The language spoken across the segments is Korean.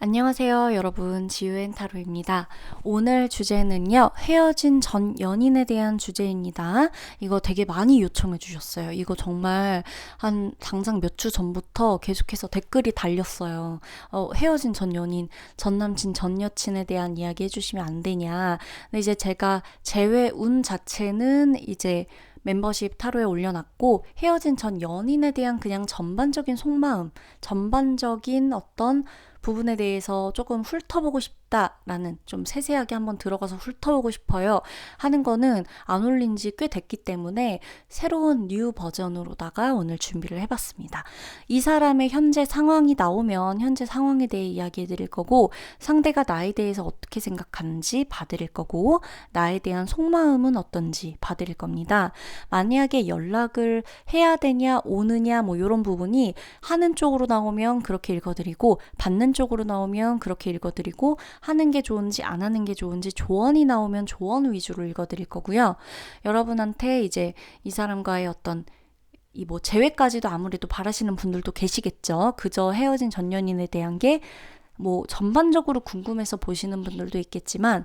안녕하세요, 여러분. 지유앤타로입니다. 오늘 주제는요, 헤어진 전 연인에 대한 주제입니다. 이거 되게 많이 요청해 주셨어요. 이거 정말 당장 몇 주 전부터 계속해서 댓글이 달렸어요. 헤어진 전 연인, 전 남친, 전 여친에 대한 이야기 해주시면 안 되냐. 근데 이제 제가 재회 운 자체는 이제 멤버십 타로에 올려놨고, 헤어진 전 연인에 대한 그냥 전반적인 속마음, 전반적인 어떤 부분에 대해서 조금 훑어보고 싶다라는, 좀 세세하게 한번 들어가서 훑어보고 싶어요 하는 거는 안 올린 지 꽤 됐기 때문에 새로운 뉴 버전으로다가 오늘 준비를 해봤습니다. 이 사람의 현재 상황이 나오면 현재 상황에 대해 이야기해 드릴 거고, 상대가 나에 대해서 어떻게 생각하는지 봐드릴 거고, 나에 대한 속마음은 어떤지 봐드릴 겁니다. 만약에 연락을 해야 되냐 오느냐 뭐 이런 부분이 하는 쪽으로 나오면 그렇게 읽어드리고, 받는 쪽으로 나오면 그렇게 읽어드리고, 하는 게 좋은지 안 하는 게 좋은지 조언이 나오면 조언 위주로 읽어드릴 거고요. 여러분한테 이제 이 사람과의 어떤 이 뭐 재회까지도 아무래도 바라시는 분들도 계시겠죠. 그저 헤어진 전 연인에 대한 게 뭐 전반적으로 궁금해서 보시는 분들도 있겠지만,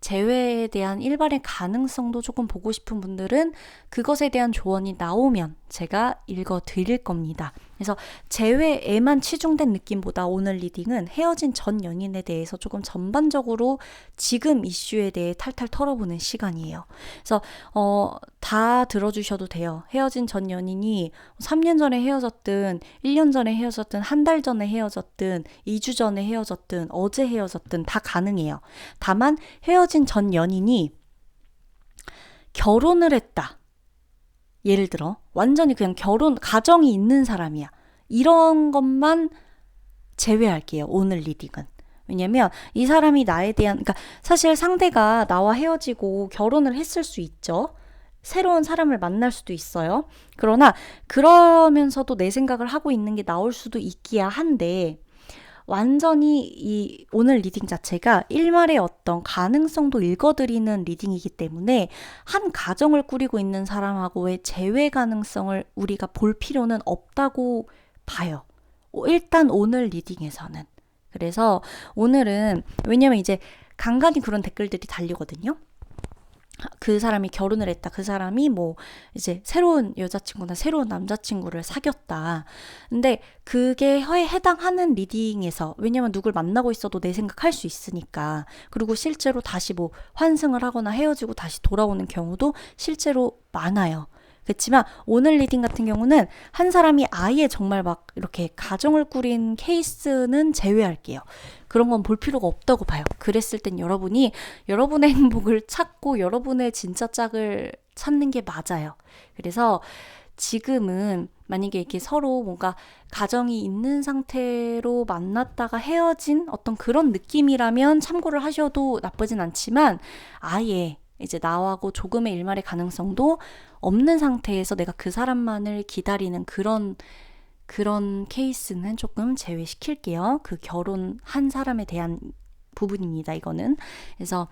재회에 대한 일반의 가능성도 조금 보고 싶은 분들은 그것에 대한 조언이 나오면 제가 읽어 드릴 겁니다. 그래서 재회에만 치중된 느낌보다 오늘 리딩은 헤어진 전 연인에 대해서 조금 전반적으로 지금 이슈에 대해 탈탈 털어보는 시간이에요. 그래서 다 들어주셔도 돼요. 헤어진 전 연인이 3년 전에 헤어졌든 1년 전에 헤어졌든 한 달 전에 헤어졌든 2주 전에 헤어졌든 어제 헤어졌든 다 가능해요. 다만 헤어진 전 연인이 결혼을 했다. 예를 들어 완전히 그냥 가정이 있는 사람이야. 이런 것만 제외할게요. 오늘 리딩은. 왜냐면 이 사람이 나에 대한, 그러니까 사실 상대가 나와 헤어지고 결혼을 했을 수 있죠. 새로운 사람을 만날 수도 있어요. 그러나 그러면서도 내 생각을 하고 있는 게 나올 수도 있기야 한데, 완전히 이 오늘 리딩 자체가 일말의 어떤 가능성도 읽어드리는 리딩이기 때문에 한 가정을 꾸리고 있는 사람하고의 재회 가능성을 우리가 볼 필요는 없다고 봐요. 일단 오늘 리딩에서는. 그래서 오늘은, 왜냐면 이제 간간히 그런 댓글들이 달리거든요. 그 사람이 결혼을 했다. 그 사람이 뭐 이제 새로운 여자친구나 새로운 남자친구를 사귀었다. 근데 그게 해당하는 리딩에서, 왜냐면 누굴 만나고 있어도 내 생각할 수 있으니까. 그리고 실제로 다시 뭐 환승을 하거나 헤어지고 다시 돌아오는 경우도 실제로 많아요. 그렇지만 오늘 리딩 같은 경우는 한 사람이 아예 정말 막 이렇게 가정을 꾸린 케이스는 제외할게요. 그런 건 볼 필요가 없다고 봐요. 그랬을 땐 여러분이 여러분의 행복을 찾고 여러분의 진짜 짝을 찾는 게 맞아요. 그래서 지금은 만약에 이렇게 서로 뭔가 가정이 있는 상태로 만났다가 헤어진 어떤 그런 느낌이라면 참고를 하셔도 나쁘진 않지만, 아예 이제 나하고 조금의 일말의 가능성도 없는 상태에서 내가 그 사람만을 기다리는 그런 케이스는 조금 제외시킬게요. 그 결혼한 사람에 대한 부분입니다, 이거는. 그래서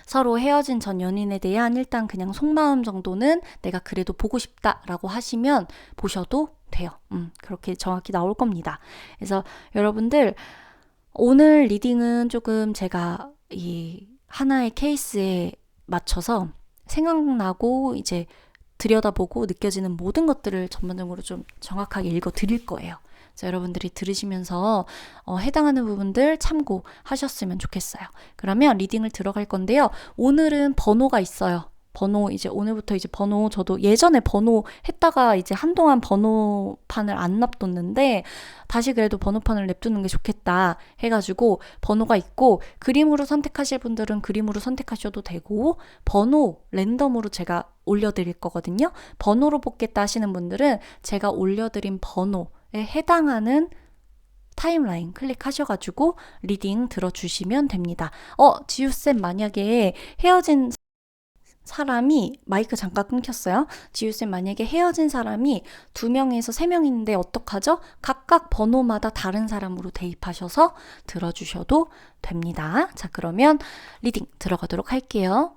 서로 헤어진 전 연인에 대한 일단 그냥 속마음 정도는 내가 그래도 보고 싶다라고 하시면 보셔도 돼요. 그렇게 정확히 나올 겁니다. 그래서 여러분들, 오늘 리딩은 조금 제가 이 하나의 케이스에 맞춰서 생각나고 이제 들여다보고 느껴지는 모든 것들을 전반적으로 좀 정확하게 읽어 드릴 거예요. 그래서 여러분들이 들으시면서 해당하는 부분들 참고하셨으면 좋겠어요. 그러면 리딩을 들어갈 건데요. 오늘은 번호가 있어요. 번호, 이제 오늘부터 이제 번호, 저도 예전에 번호 했다가 이제 한동안 번호판을 안 놔뒀는데, 다시 그래도 번호판을 냅두는 게 좋겠다 해가지고 번호가 있고, 그림으로 선택하실 분들은 그림으로 선택하셔도 되고, 번호 랜덤으로 제가 올려드릴 거거든요. 번호로 뽑겠다 하시는 분들은 제가 올려드린 번호에 해당하는 타임라인 클릭하셔가지고 리딩 들어주시면 됩니다. 지우쌤, 만약에 헤어진 사람이, 마이크 잠깐 끊겼어요. 지우쌤, 만약에 헤어진 사람이 2명에서 3명인데 어떡하죠? 각각 번호마다 다른 사람으로 대입하셔서 들어주셔도 됩니다. 자, 그러면 리딩 들어가도록 할게요.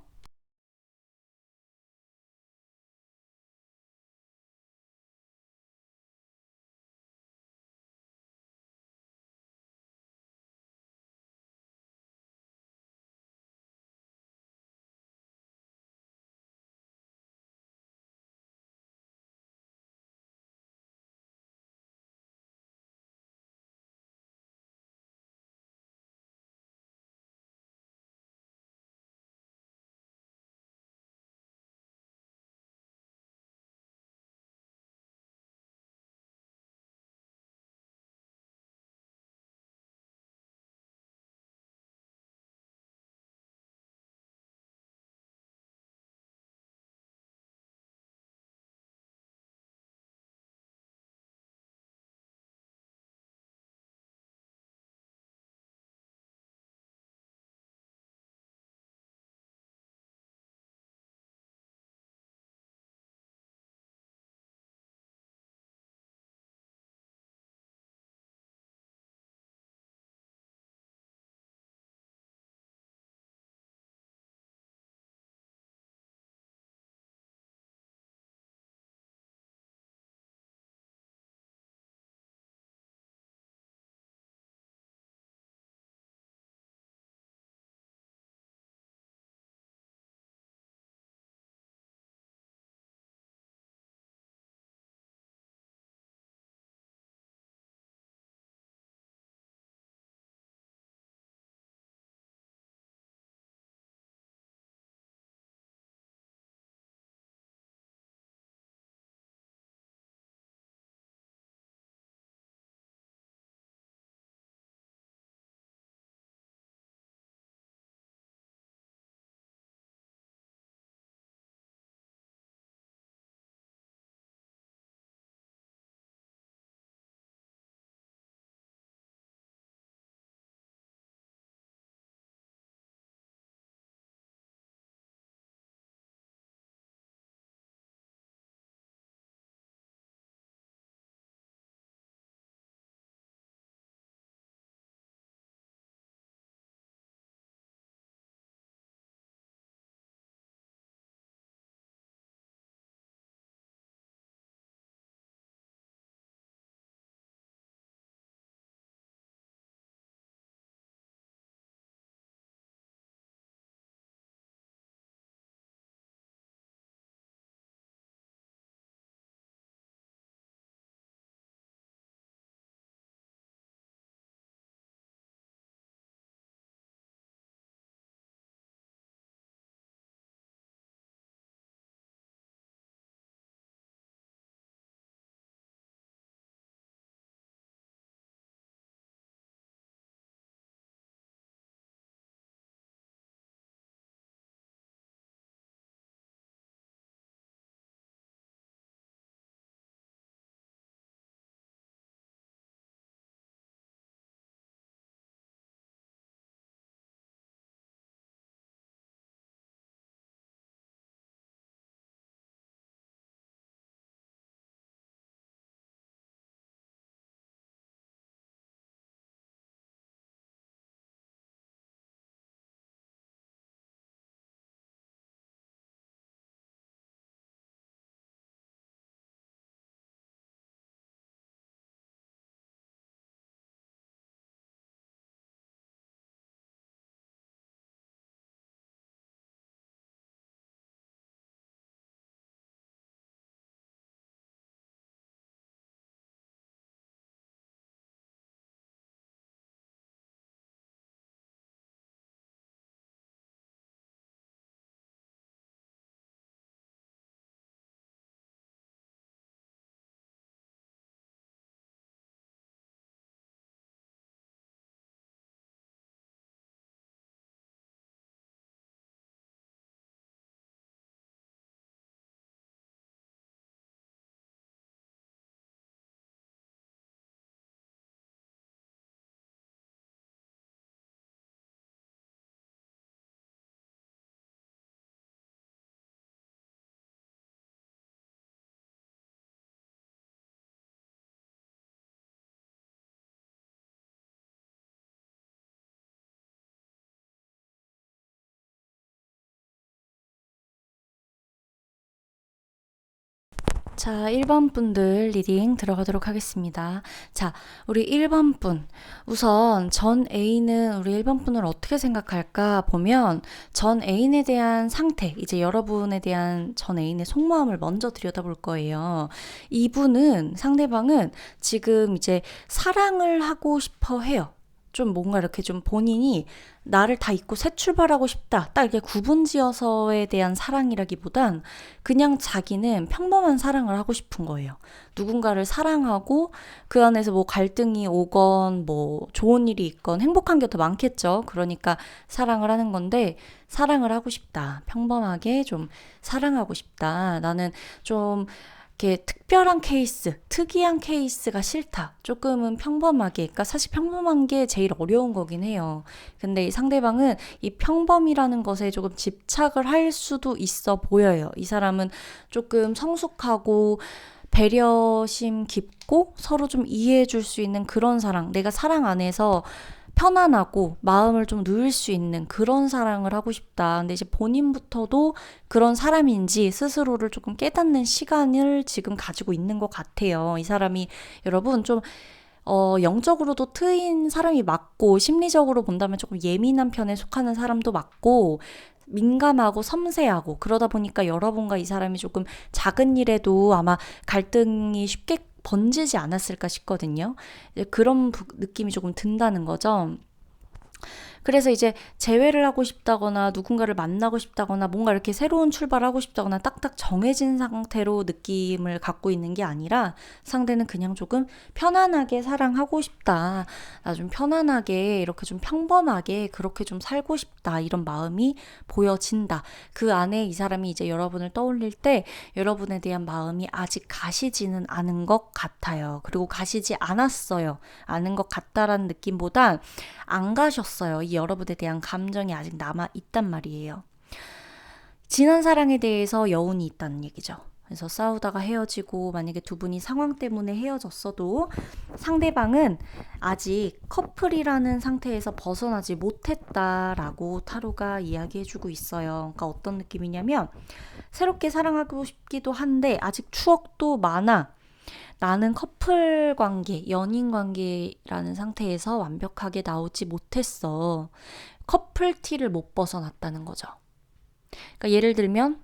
자, 1번 분들 리딩 들어가도록 하겠습니다. 자, 우리 1번 분. 우선 전 애인은 우리 1번 분을 어떻게 생각할까 보면 전 애인에 대한 상태, 이제 여러분에 대한 전 애인의 속마음을 먼저 들여다볼 거예요. 이분은, 상대방은 지금 이제 사랑을 하고 싶어 해요. 좀 뭔가 이렇게 좀 본인이 나를 다 잊고 새 출발하고 싶다. 딱 이렇게 구분지어서에 대한 사랑이라기보단 그냥 자기는 평범한 사랑을 하고 싶은 거예요. 누군가를 사랑하고 그 안에서 뭐 갈등이 오건 뭐 좋은 일이 있건 행복한 게 더 많겠죠. 그러니까 사랑을 하는 건데 사랑을 하고 싶다. 평범하게 좀 사랑하고 싶다. 나는 좀 이렇게 특별한 케이스, 특이한 케이스가 싫다. 조금은 평범하게, 그러니까 사실 평범한 게 제일 어려운 거긴 해요. 근데 이 상대방은 이 평범이라는 것에 조금 집착을 할 수도 있어 보여요. 이 사람은 조금 성숙하고 배려심 깊고 서로 좀 이해해 줄 수 있는 그런 사랑, 내가 사랑 안에서 편안하고 마음을 좀 누일 수 있는 그런 사랑을 하고 싶다. 근데 이제 본인부터도 그런 사람인지 스스로를 조금 깨닫는 시간을 지금 가지고 있는 것 같아요. 이 사람이 여러분 좀 영적으로도 트인 사람이 맞고 심리적으로 본다면 조금 예민한 편에 속하는 사람도 맞고 민감하고 섬세하고 그러다 보니까 여러분과 이 사람이 조금 작은 일에도 아마 갈등이 쉽게 번지지 않았을까 싶거든요. 그런 느낌이 조금 든다는 거죠. 그래서 이제 재회를 하고 싶다거나 누군가를 만나고 싶다거나 뭔가 이렇게 새로운 출발하고 싶다거나 딱딱 정해진 상태로 느낌을 갖고 있는 게 아니라 상대는 그냥 조금 편안하게 사랑하고 싶다. 나 좀 편안하게 이렇게 좀 평범하게 그렇게 좀 살고 싶다. 이런 마음이 보여진다. 그 안에 이 사람이 이제 여러분을 떠올릴 때 여러분에 대한 마음이 아직 가시지는 않은 것 같아요. 그리고 가시지 않았어요. 않은 것 같다라는 느낌보단 안 가셨어요. 이 여러분에 대한 감정이 아직 남아 있단 말이에요. 지난 사랑에 대해서 여운이 있다는 얘기죠. 그래서 싸우다가 헤어지고 만약에 두 분이 상황 때문에 헤어졌어도 상대방은 아직 커플이라는 상태에서 벗어나지 못했다라고 타로가 이야기해주고 있어요. 그러니까 어떤 느낌이냐면 새롭게 사랑하고 싶기도 한데 아직 추억도 많아. 나는 커플 관계, 연인 관계라는 상태에서 완벽하게 나오지 못했어. 커플 티를 못 벗어났다는 거죠. 그러니까 예를 들면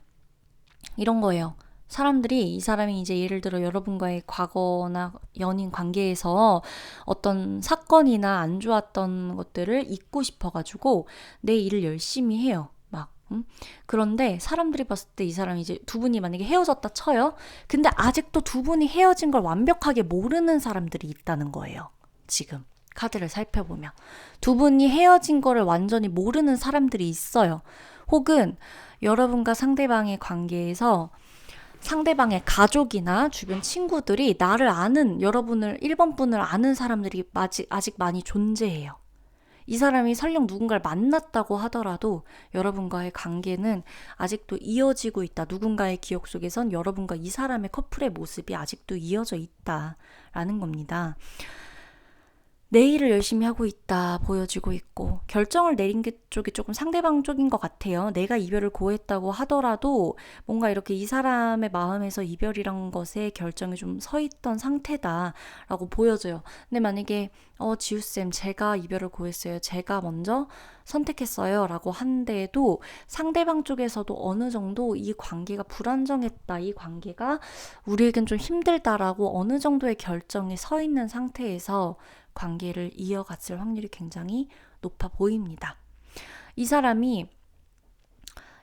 이런 거예요. 사람들이 이 사람이 이제 예를 들어 여러분과의 과거나 연인 관계에서 어떤 사건이나 안 좋았던 것들을 잊고 싶어가지고 내 일을 열심히 해요. 그런데 사람들이 봤을 때 이 사람이 이제 두 분이 만약에 헤어졌다 쳐요. 근데 아직도 두 분이 헤어진 걸 완벽하게 모르는 사람들이 있다는 거예요. 지금 카드를 살펴보면 두 분이 헤어진 거를 완전히 모르는 사람들이 있어요. 혹은 여러분과 상대방의 관계에서 상대방의 가족이나 주변 친구들이 나를 아는 여러분을 1번 분을 아는 사람들이 아직 많이 존재해요. 이 사람이 설령 누군가를 만났다고 하더라도 여러분과의 관계는 아직도 이어지고 있다. 누군가의 기억 속에선 여러분과 이 사람의 커플의 모습이 아직도 이어져 있다라는 겁니다. 내 일을 열심히 하고 있다 보여지고 있고 결정을 내린 게 쪽이 조금 상대방 쪽인 것 같아요. 내가 이별을 고했다고 하더라도 뭔가 이렇게 이 사람의 마음에서 이별이란 것에 결정이 좀 서 있던 상태다라고 보여져요. 근데 만약에 지우쌤 제가 이별을 고했어요. 제가 먼저 선택했어요 라고 한데도 상대방 쪽에서도 어느 정도 이 관계가 불안정했다. 이 관계가 우리에겐 좀 힘들다라고 어느 정도의 결정이 서 있는 상태에서 관계를 이어갔을 확률이 굉장히 높아 보입니다. 이 사람이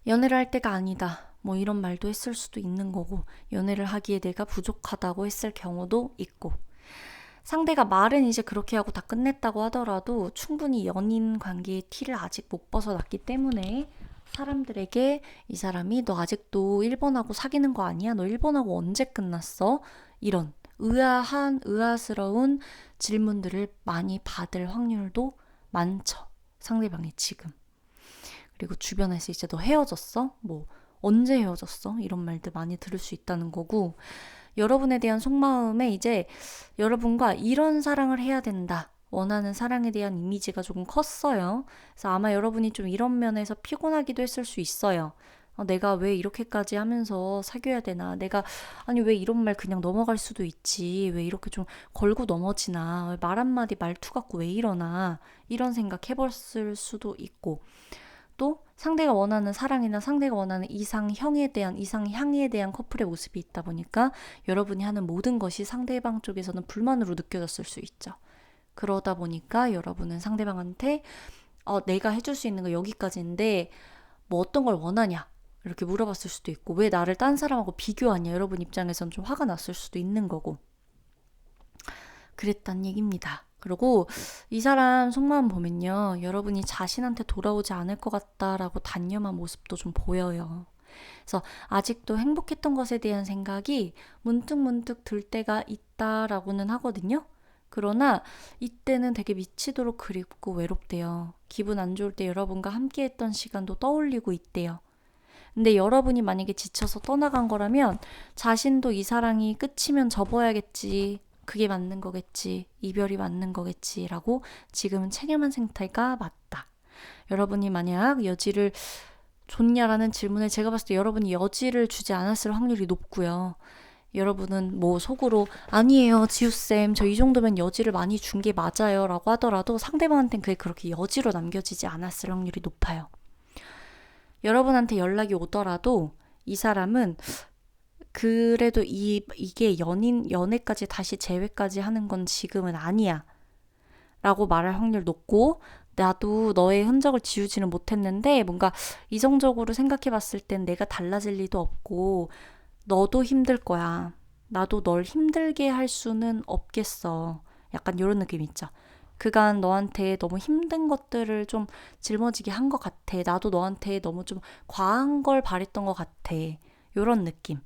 연애를 할 때가 아니다. 뭐 이런 말도 했을 수도 있는 거고 연애를 하기에 내가 부족하다고 했을 경우도 있고 상대가 말은 이제 그렇게 하고 다 끝냈다고 하더라도 충분히 연인 관계의 티를 아직 못 벗어났기 때문에 사람들에게 이 사람이 너 아직도 1번하고 사귀는 거 아니야? 너 1번하고 언제 끝났어? 이런 의아스러운 질문들을 많이 받을 확률도 많죠. 상대방이 지금. 그리고 주변에서 이제 너 헤어졌어? 뭐 언제 헤어졌어? 이런 말들 많이 들을 수 있다는 거고 여러분에 대한 속마음에 이제 여러분과 이런 사랑을 해야 된다. 원하는 사랑에 대한 이미지가 조금 컸어요. 그래서 아마 여러분이 좀 이런 면에서 피곤하기도 했을 수 있어요. 내가 왜 이렇게까지 하면서 사귀어야 되나? 아니, 왜 이런 말 그냥 넘어갈 수도 있지? 왜 이렇게 좀 걸고 넘어지나? 말 한마디 말투 갖고 왜 이러나? 이런 생각 해봤을 수도 있고, 또 상대가 원하는 사랑이나 상대가 원하는 이상향에 대한 커플의 모습이 있다 보니까 여러분이 하는 모든 것이 상대방 쪽에서는 불만으로 느껴졌을 수 있죠. 그러다 보니까 여러분은 상대방한테 내가 해줄 수 있는 거 여기까지인데 뭐 어떤 걸 원하냐? 이렇게 물어봤을 수도 있고, 왜 나를 딴 사람하고 비교하냐? 여러분 입장에선 좀 화가 났을 수도 있는 거고. 그랬단 얘기입니다. 그리고 이 사람 속마음 보면요, 여러분이 자신한테 돌아오지 않을 것 같다라고 단념한 모습도 좀 보여요. 그래서 아직도 행복했던 것에 대한 생각이 문득문득 들 때가 있다라고는 하거든요. 그러나 이때는 되게 미치도록 그립고 외롭대요. 기분 안 좋을 때 여러분과 함께 했던 시간도 떠올리고 있대요. 근데 여러분이 만약에 지쳐서 떠나간 거라면 자신도 이 사랑이 끝이면 접어야겠지. 그게 맞는 거겠지. 이별이 맞는 거겠지라고 지금은 체념한 상태가 맞다. 여러분이 만약 여지를 줬냐라는 질문에 제가 봤을 때 여러분이 여지를 주지 않았을 확률이 높고요. 여러분은 뭐 속으로 아니에요 지우쌤 저 이 정도면 여지를 많이 준 게 맞아요 라고 하더라도 상대방한테는 그게 그렇게 여지로 남겨지지 않았을 확률이 높아요. 여러분한테 연락이 오더라도 이 사람은 그래도 이게 연애까지 다시 재회까지 하는 건 지금은 아니야 라고 말할 확률 높고, 나도 너의 흔적을 지우지는 못했는데 뭔가 이성적으로 생각해 봤을 땐 내가 달라질 리도 없고 너도 힘들 거야. 나도 널 힘들게 할 수는 없겠어. 약간 이런 느낌 있죠. 그간 너한테 너무 힘든 것들을 좀 짊어지게 한 것 같아. 나도 너한테 너무 좀 과한 걸 바랬던 것 같아. 이런 느낌.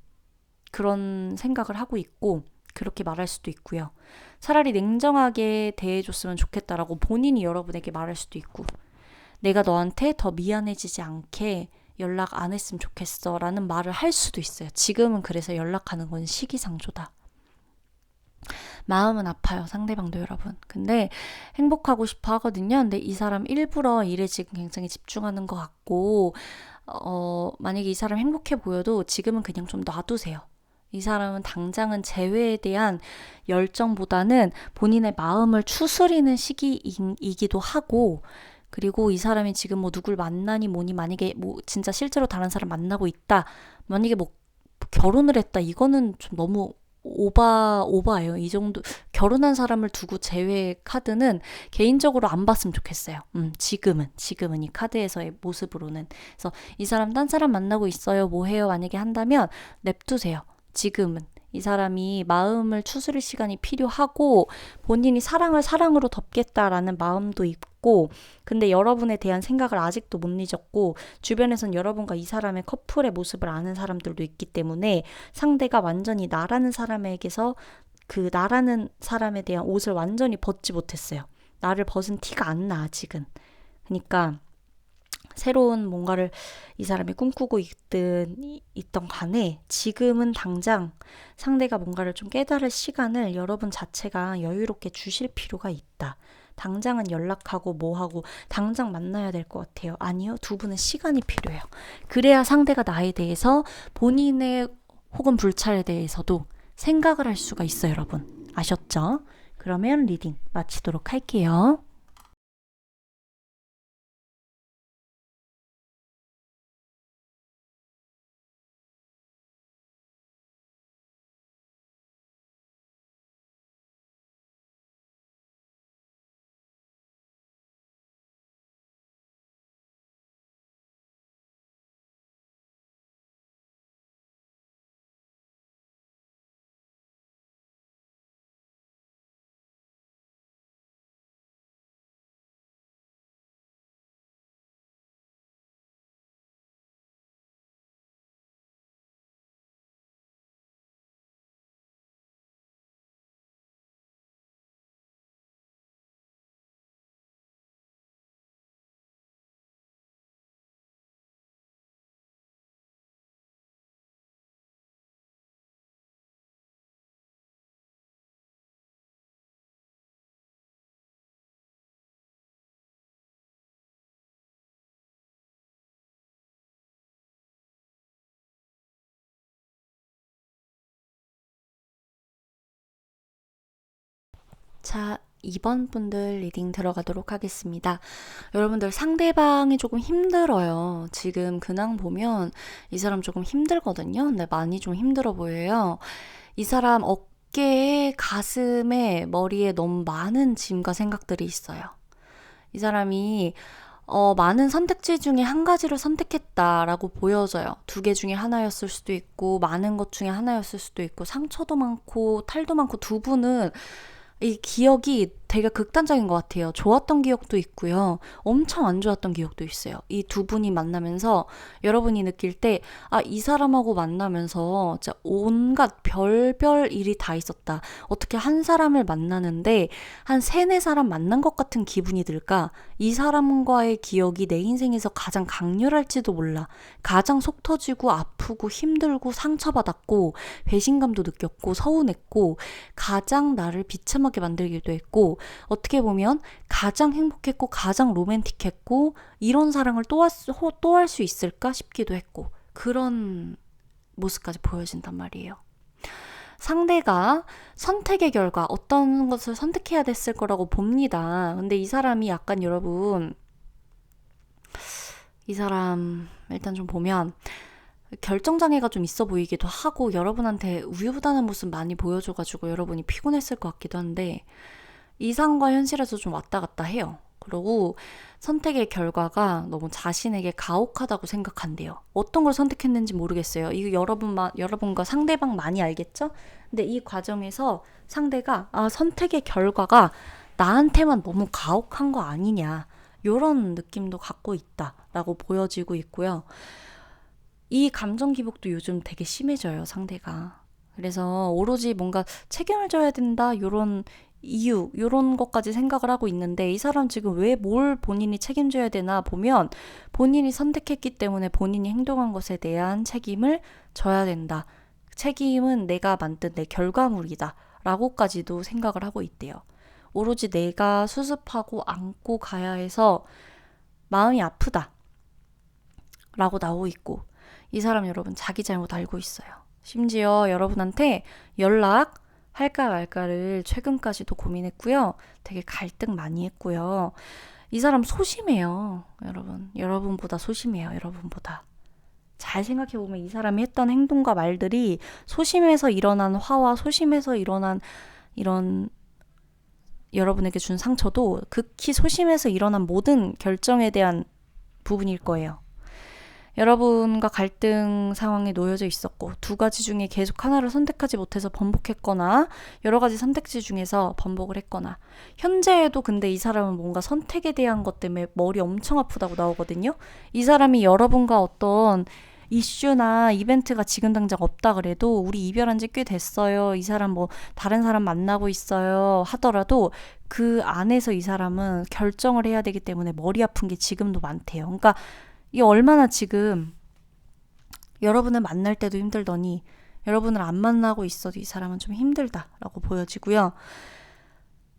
그런 생각을 하고 있고 그렇게 말할 수도 있고요. 차라리 냉정하게 대해줬으면 좋겠다라고 본인이 여러분에게 말할 수도 있고, 내가 너한테 더 미안해지지 않게 연락 안 했으면 좋겠어 라는 말을 할 수도 있어요. 지금은 그래서 연락하는 건 시기상조다. 마음은 아파요, 상대방도 여러분. 근데 행복하고 싶어 하거든요. 근데 이 사람 일부러 일에 지금 굉장히 집중하는 것 같고, 만약에 이 사람 행복해 보여도 지금은 그냥 좀 놔두세요. 이 사람은 당장은 재회에 대한 열정보다는 본인의 마음을 추스리는 시기이기도 하고, 그리고 이 사람이 지금 뭐 누굴 만나니 뭐니, 만약에 뭐 진짜 실제로 다른 사람 만나고 있다, 만약에 뭐 결혼을 했다, 이거는 좀 너무 오바예요. 이 정도 결혼한 사람을 두고 제외 카드는 개인적으로 안 봤으면 좋겠어요. 지금은 이 카드에서의 모습으로는. 그래서 이 사람 딴 사람 만나고 있어요. 뭐 해요? 만약에 한다면 냅두세요. 지금은 이 사람이 마음을 추스릴 시간이 필요하고 본인이 사랑을 사랑으로 덮겠다라는 마음도 있고, 근데 여러분에 대한 생각을 아직도 못 잊었고 주변에선 여러분과 이 사람의 커플의 모습을 아는 사람들도 있기 때문에 상대가 완전히 나라는 사람에게서 그 나라는 사람에 대한 옷을 완전히 벗지 못했어요. 나를 벗은 티가 안 나 아직은. 그러니까 새로운 뭔가를 이 사람이 꿈꾸고 있던 간에 지금은 당장 상대가 뭔가를 좀 깨달을 시간을 여러분 자체가 여유롭게 주실 필요가 있다. 당장은 연락하고 뭐하고 당장 만나야 될 것 같아요. 아니요. 두 분은 시간이 필요해요. 그래야 상대가 나에 대해서 본인의 혹은 불찰에 대해서도 생각을 할 수가 있어요, 여러분. 아셨죠? 그러면 리딩 마치도록 할게요. 자, 2번 분들 리딩 들어가도록 하겠습니다. 여러분들 상대방이 조금 힘들어요. 지금 근황 보면 이 사람 조금 힘들거든요. 근데 많이 좀 힘들어 보여요. 이 사람 어깨에, 가슴에, 머리에 너무 많은 짐과 생각들이 있어요. 이 사람이 많은 선택지 중에 한 가지를 선택했다라고 보여져요. 2개 중에 하나였을 수도 있고, 많은 것 중에 하나였을 수도 있고, 상처도 많고, 탈도 많고, 두 분은 이 기억이 되게 극단적인 것 같아요. 좋았던 기억도 있고요. 엄청 안 좋았던 기억도 있어요. 이 두 분이 만나면서 여러분이 느낄 때, 아, 이 사람하고 만나면서 진짜 온갖 별별 일이 다 있었다. 어떻게 한 사람을 만나는데 한 3-4사람 만난 것 같은 기분이 들까? 이 사람과의 기억이 내 인생에서 가장 강렬할지도 몰라. 가장 속 터지고 아프고 힘들고 상처받았고 배신감도 느꼈고 서운했고 가장 나를 비참하게 만들기도 했고 어떻게 보면 가장 행복했고 가장 로맨틱했고 이런 사랑을 또 할 수 있을까 싶기도 했고 그런 모습까지 보여진단 말이에요. 상대가 선택의 결과 어떤 것을 선택해야 됐을 거라고 봅니다. 근데 이 사람이 약간 여러분 이 사람 일단 좀 보면 결정장애가 좀 있어 보이기도 하고 여러분한테 우유부단한 모습 많이 보여줘가지고 여러분이 피곤했을 것 같기도 한데 이상과 현실에서 좀 왔다 갔다 해요. 그리고 선택의 결과가 너무 자신에게 가혹하다고 생각한대요. 어떤 걸 선택했는지 모르겠어요. 이거 여러분과 상대방 많이 알겠죠? 근데 이 과정에서 상대가 선택의 결과가 나한테만 너무 가혹한 거 아니냐 이런 느낌도 갖고 있다라고 보여지고 있고요. 이 감정 기복도 요즘 되게 심해져요, 상대가. 그래서 오로지 뭔가 책임을 져야 된다 이런 이유 이런 것까지 생각을 하고 있는데 이 사람 지금 왜 뭘 본인이 책임져야 되나 보면 본인이 선택했기 때문에 본인이 행동한 것에 대한 책임을 져야 된다. 책임은 내가 만든 내 결과물이다 라고까지도 생각을 하고 있대요. 오로지 내가 수습하고 안고 가야 해서 마음이 아프다 라고 나오고 있고 이 사람 여러분 자기 잘못 알고 있어요. 심지어 여러분한테 연락 할까 말까를 최근까지도 고민했고요. 되게 갈등 많이 했고요. 이 사람 소심해요. 여러분보다 소심해요. 여러분보다. 잘 생각해보면 이 사람이 했던 행동과 말들이 소심해서 일어난 화와 소심해서 일어난 이런 여러분에게 준 상처도 극히 소심해서 일어난 모든 결정에 대한 부분일 거예요. 여러분과 갈등 상황에 놓여져 있었고 2가지 중에 계속 하나를 선택하지 못해서 번복했거나 여러 가지 선택지 중에서 번복을 했거나 현재에도 근데 이 사람은 뭔가 선택에 대한 것 때문에 머리 엄청 아프다고 나오거든요. 이 사람이 여러분과 어떤 이슈나 이벤트가 지금 당장 없다 그래도 우리 이별한 지 꽤 됐어요. 이 사람 뭐 다른 사람 만나고 있어요 하더라도 그 안에서 이 사람은 결정을 해야 되기 때문에 머리 아픈 게 지금도 많대요. 그러니까 이게 얼마나 지금 여러분을 만날 때도 힘들더니 여러분을 안 만나고 있어도 이 사람은 좀 힘들다라고 보여지고요.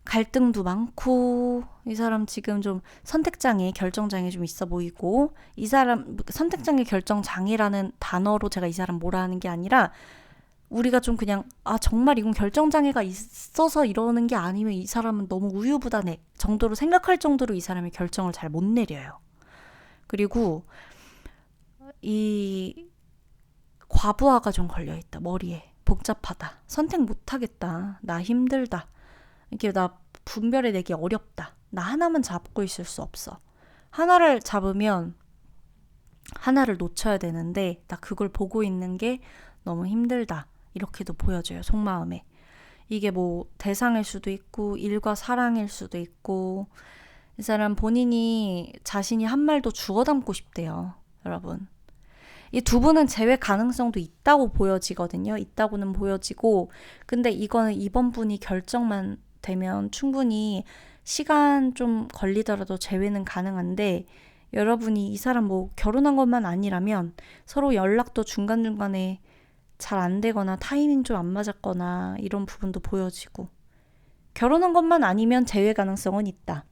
갈등도 많고 이 사람 지금 좀 선택장애, 결정장애 좀 있어 보이고 이 사람 선택장애, 결정장애라는 단어로 제가 이 사람 뭐라 하는 게 아니라 우리가 좀 그냥 정말 이건 결정장애가 있어서 이러는 게 아니면 이 사람은 너무 우유부단해 정도로 생각할 정도로 이 사람이 결정을 잘 못 내려요. 그리고 이 과부하가 좀 걸려있다. 머리에. 복잡하다. 선택 못하겠다. 나 힘들다. 이렇게 나 분별해 내기 어렵다. 나 하나만 잡고 있을 수 없어. 하나를 잡으면 하나를 놓쳐야 되는데 나 그걸 보고 있는 게 너무 힘들다. 이렇게도 보여져요. 속마음에. 이게 뭐 대상일 수도 있고 일과 사랑일 수도 있고 이 사람 본인이 자신이 한 말도 주워 담고 싶대요. 여러분. 이 두 분은 재회 가능성도 있다고 보여지거든요. 있다고는 보여지고 근데 이거는 이번 분이 결정만 되면 충분히 시간 좀 걸리더라도 재회는 가능한데 여러분이 이 사람 뭐 결혼한 것만 아니라면 서로 연락도 중간중간에 잘 안 되거나 타이밍 좀 안 맞았거나 이런 부분도 보여지고 결혼한 것만 아니면 재회 가능성은 있다.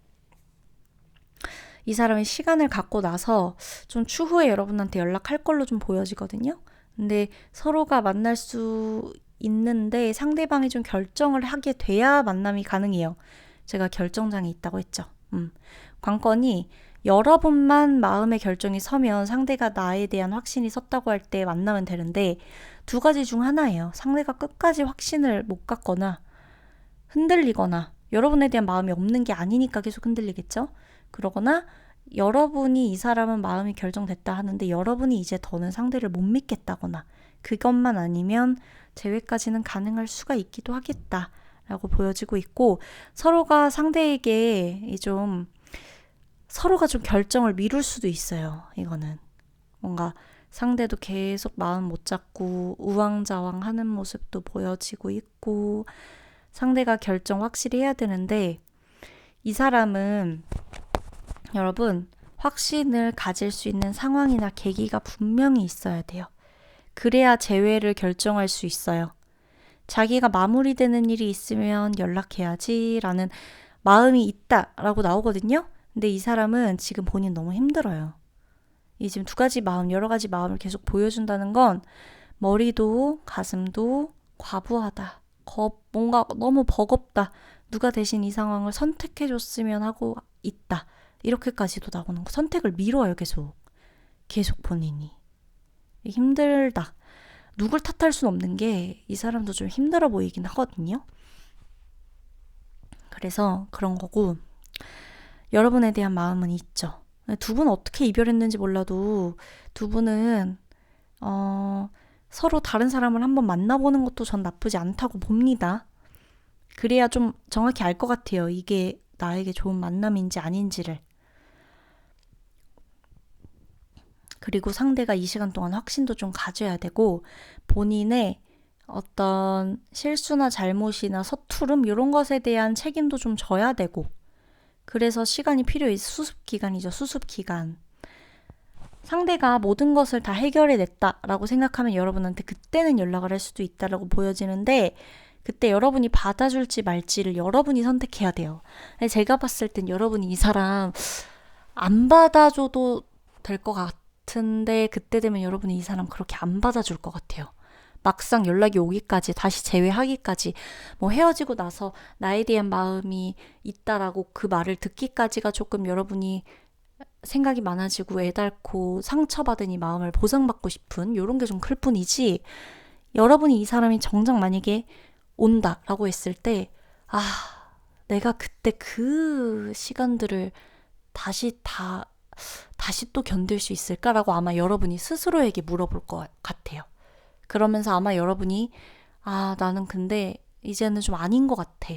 이 사람이 시간을 갖고 나서 좀 추후에 여러분한테 연락할 걸로 좀 보여지거든요. 근데 서로가 만날 수 있는데 상대방이 좀 결정을 하게 돼야 만남이 가능해요. 제가 결정장애 있다고 했죠. 관건이 여러 번만 마음의 결정이 서면 상대가 나에 대한 확신이 섰다고 할 때 만나면 되는데 두 가지 중 하나예요. 상대가 끝까지 확신을 못 갖거나 흔들리거나 여러분에 대한 마음이 없는 게 아니니까 계속 흔들리겠죠? 그러거나 여러분이 이 사람은 마음이 결정됐다 하는데 여러분이 이제 더는 상대를 못 믿겠다거나 그것만 아니면 재회까지는 가능할 수가 있기도 하겠다라고 보여지고 있고 서로가 상대에게 서로가 좀 결정을 미룰 수도 있어요. 이거는 뭔가 상대도 계속 마음 못 잡고 우왕좌왕 하는 모습도 보여지고 있고 상대가 결정 확실히 해야 되는데 이 사람은 여러분 확신을 가질 수 있는 상황이나 계기가 분명히 있어야 돼요. 그래야 재회를 결정할 수 있어요. 자기가 마무리되는 일이 있으면 연락해야지 라는 마음이 있다라고 나오거든요. 근데 이 사람은 지금 본인 너무 힘들어요. 이 지금 두 가지 마음, 여러 가지 마음을 계속 보여준다는 건 머리도 가슴도 과부하다. 뭔가 너무 버겁다. 누가 대신 이 상황을 선택해줬으면 하고 있다. 이렇게까지도 나오는 거. 선택을 미뤄요, 계속. 계속 본인이. 힘들다. 누굴 탓할 순 없는 게 이 사람도 좀 힘들어 보이긴 하거든요. 그래서 그런 거고 여러분에 대한 마음은 있죠. 두 분 어떻게 이별했는지 몰라도 두 분은 서로 다른 사람을 한번 만나보는 것도 전 나쁘지 않다고 봅니다. 그래야 좀 정확히 알 것 같아요. 이게 나에게 좋은 만남인지 아닌지를. 그리고 상대가 이 시간 동안 확신도 좀 가져야 되고 본인의 어떤 실수나 잘못이나 서투름 이런 것에 대한 책임도 좀 져야 되고 그래서 시간이 필요해. 수습기간이죠. 수습기간. 상대가 모든 것을 다 해결해냈다라고 생각하면 여러분한테 그때는 연락을 할 수도 있다라고 보여지는데 그때 여러분이 받아줄지 말지를 여러분이 선택해야 돼요. 제가 봤을 땐 여러분이 이 사람 안 받아줘도 될 것 같은데 그때 되면 여러분이 이 사람 그렇게 안 받아줄 것 같아요. 막상 연락이 오기까지 다시 재회하기까지 뭐 헤어지고 나서 나에 대한 마음이 있다라고 그 말을 듣기까지가 조금 여러분이 생각이 많아지고 애달고 상처받은 이 마음을 보상받고 싶은 이런 게 좀 클 뿐이지 여러분이 이 사람이 정작 만약에 온다라고 했을 때 내가 그때 그 시간들을 다시 또 견딜 수 있을까라고 아마 여러분이 스스로에게 물어볼 것 같아요. 그러면서 아마 여러분이 나는 근데 이제는 좀 아닌 것 같아.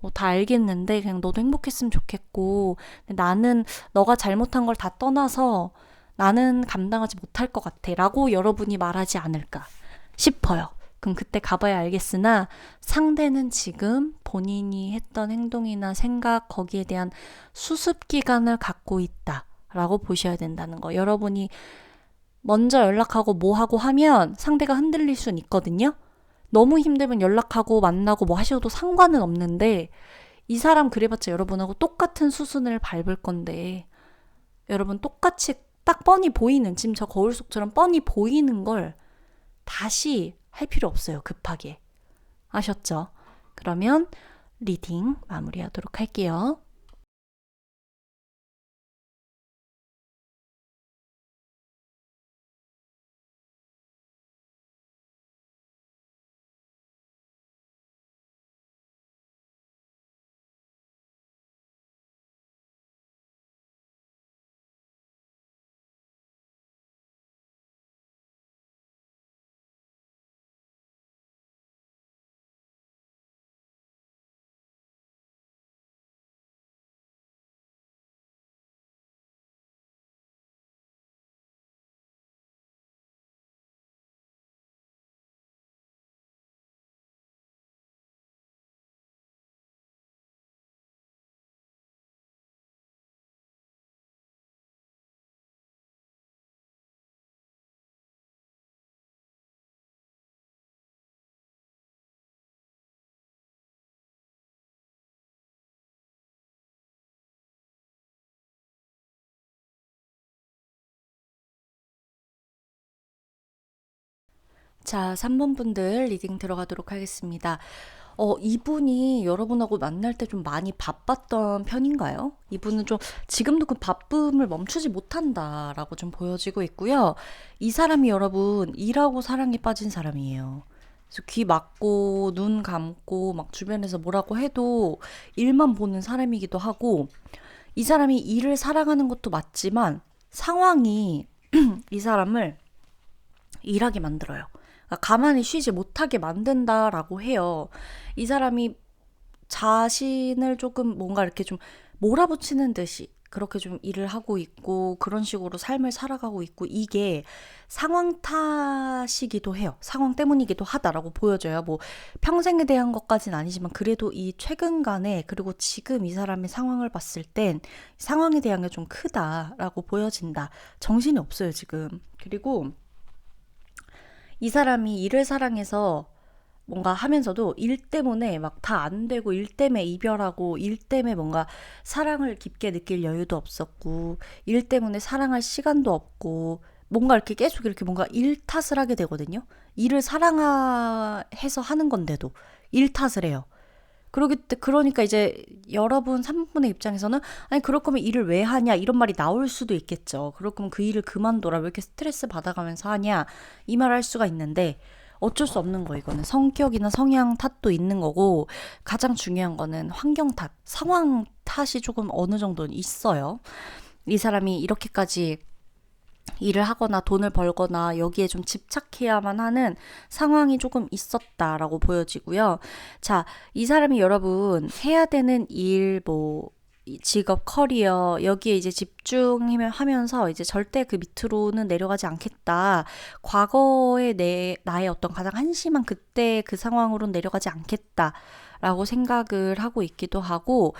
뭐 다 알겠는데 그냥 너도 행복했으면 좋겠고 나는 너가 잘못한 걸 다 떠나서 나는 감당하지 못할 것 같아 라고 여러분이 말하지 않을까 싶어요. 그럼 그때 가봐야 알겠으나 상대는 지금 본인이 했던 행동이나 생각 거기에 대한 수습 기간을 갖고 있다 라고 보셔야 된다는 거. 여러분이 먼저 연락하고 뭐 하고 하면 상대가 흔들릴 수는 있거든요. 너무 힘들면 연락하고 만나고 뭐 하셔도 상관은 없는데 이 사람 그래봤자 여러분하고 똑같은 수순을 밟을 건데 여러분 똑같이 딱 뻔히 보이는 지금 저 거울 속처럼 뻔히 보이는 걸 다시 할 필요 없어요. 급하게. 아셨죠? 그러면 리딩 마무리하도록 할게요. 자, 3번 분들 리딩 들어가도록 하겠습니다. 이분이 여러분하고 만날 때 좀 많이 바빴던 편인가요? 이분은 좀 지금도 그 바쁨을 멈추지 못한다라고 좀 보여지고 있고요. 이 사람이 여러분 일하고 사랑에 빠진 사람이에요. 그래서 귀 막고 눈 감고 막 주변에서 뭐라고 해도 일만 보는 사람이기도 하고, 이 사람이 일을 사랑하는 것도 맞지만 상황이 이 사람을 일하게 만들어요. 그러니까 가만히 쉬지 못하게 만든다라고 해요. 이 사람이 자신을 조금 뭔가 이렇게 좀 몰아붙이는 듯이 그렇게 좀 일을 하고 있고 그런 식으로 삶을 살아가고 있고, 이게 상황 탓이기도 해요. 상황 때문이기도 하다라고 보여져요. 뭐 평생에 대한 것까지는 아니지만 그래도 이 최근간에, 그리고 지금 이 사람의 상황을 봤을 땐 상황에 대한 게 좀 크다라고 보여진다. 정신이 없어요, 지금. 그리고 이 사람이 일을 사랑해서 뭔가 하면서도 일 때문에 막 다 안 되고, 일 때문에 이별하고, 일 때문에 뭔가 사랑을 깊게 느낄 여유도 없었고, 일 때문에 사랑할 시간도 없고, 뭔가 이렇게 계속 이렇게 뭔가 일 탓을 하게 되거든요. 일을 사랑해서 하는 건데도 일 탓을 해요. 그러니까 이제 여러분 3분의 입장에서는, 아니 그럴 거면 일을 왜 하냐 이런 말이 나올 수도 있겠죠. 그럴 거면 그 일을 그만둬라, 왜 이렇게 스트레스 받아가면서 하냐, 이 말 할 수가 있는데, 어쩔 수 없는 거. 이거는 성격이나 성향 탓도 있는 거고, 가장 중요한 거는 환경 탓, 상황 탓이 조금 어느 정도는 있어요. 이 사람이 이렇게까지 일을 하거나 돈을 벌거나 여기에 좀 집착해야만 하는 상황이 조금 있었다라고 보여지고요. 자, 이 사람이 여러분 해야 되는 일, 뭐 직업, 커리어, 여기에 이제 집중하면서 이제 절대 그 밑으로는 내려가지 않겠다. 과거의 나의 어떤 가장 한심한 그때 그 상황으로는 내려가지 않겠다라고 생각을 하고 있기도 하고,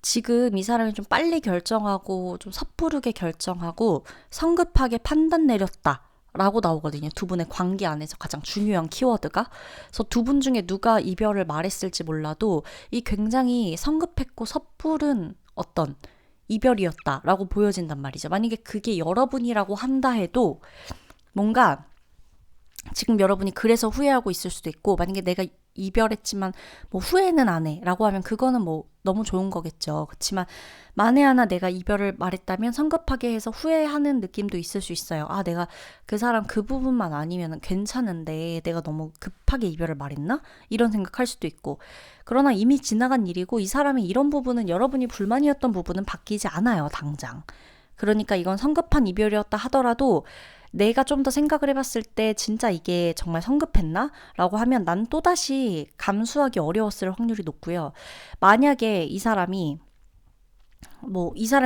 지금 이 사람이 좀 빨리 결정하고 좀 섣부르게 결정하고 성급하게 판단 내렸다 라고 나오거든요. 두 분의 관계 안에서 가장 중요한 키워드가. 그래서 두 분 중에 누가 이별을 말했을지 몰라도 이 굉장히 성급했고 섣부른 어떤 이별이었다라고 보여진단 말이죠. 만약에 그게 여러분이라고 한다 해도 뭔가 지금 여러분이 그래서 후회하고 있을 수도 있고, 만약에 내가 이별했지만 뭐 후회는 안 해 라고 하면 그거는 뭐 너무 좋은 거겠죠. 그렇지만 만에 하나 내가 이별을 말했다면 성급하게 해서 후회하는 느낌도 있을 수 있어요. 아, 내가 그 사람 그 부분만 아니면 괜찮은데 내가 너무 급하게 이별을 말했나? 이런 생각할 수도 있고. 그러나 이미 지나간 일이고, 이 사람이 이런 부분은, 여러분이 불만이었던 부분은 바뀌지 않아요, 당장. 그러니까 이건 성급한 이별이었다 하더라도 내가 좀 더 생각을 해봤을 때 진짜 이게 정말 성급했나? 라고 하면 난 또다시 감수하기 어려웠을 확률이 높고요. 만약에 이 사람이